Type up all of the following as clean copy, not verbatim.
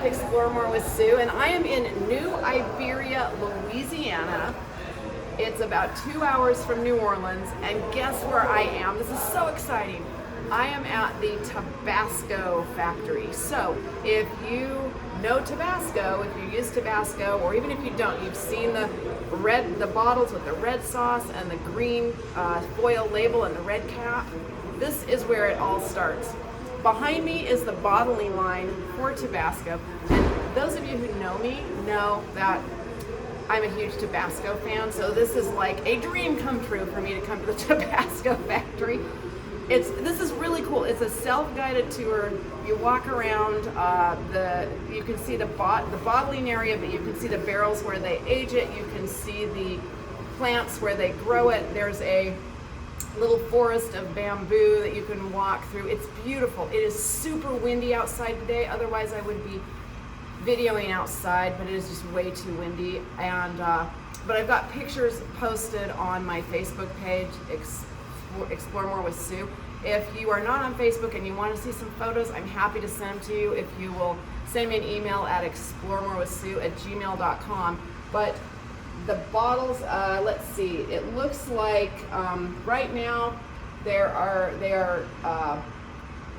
Explore More with Sue, and I am in New Iberia, Louisiana. It's about 2 hours from New Orleans, and guess where I am? This is so exciting. I am at the Tabasco factory. So if you know Tabasco, if you use Tabasco, or even if you don't, you've seen the bottles with the red sauce and the green foil label and the red cap. This is where it all starts. Behind me is the bottling line for Tabasco, and those of you who know me know that I'm a huge Tabasco fan, so this is like a dream come true for me to come to the Tabasco factory. This is really cool. It's a self-guided tour. You walk around, you can see the bottling area, but you can see the barrels where they age it. You can see the plants where they grow it. There's a little forest of bamboo that you can walk through. It's beautiful. It is super windy outside today. Otherwise, I would be videoing outside, but it is just way too windy. And but I've got pictures posted on my Facebook page, Explore More with Sue. If you are not on Facebook and you want to see some photos, I'm happy to send them to you. If you will send me an email at exploremorewithsue@gmail.com. But the bottles, let's see, it looks like right now they are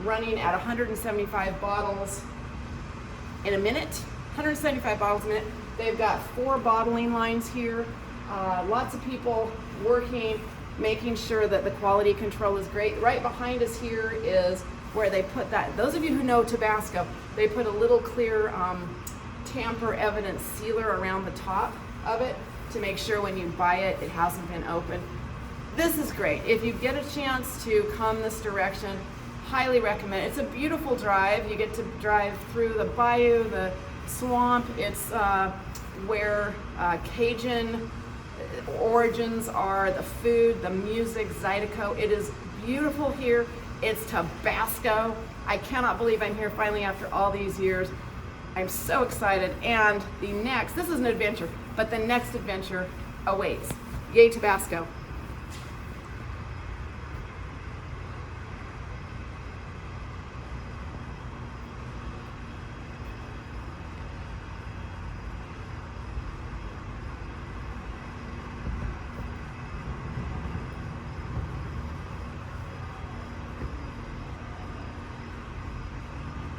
running at 175 bottles in a minute, 175 bottles a minute. They've got 4 bottling lines here. Lots of people working, making sure that the quality control is great. Right behind us here is where they put that. Those of you who know Tabasco, they put a little clear tamper evidence sealer around the top of it to make sure when you buy it, it hasn't been opened. This is great. If you get a chance to come this direction, highly recommend it. It's a beautiful drive. You get to drive through the bayou, the swamp. It's where Cajun origins are, the food, the music, Zydeco. It is beautiful here. It's Tabasco. I cannot believe I'm here finally after all these years. I'm so excited. And this is an adventure, but the next adventure awaits. Yay, Tabasco.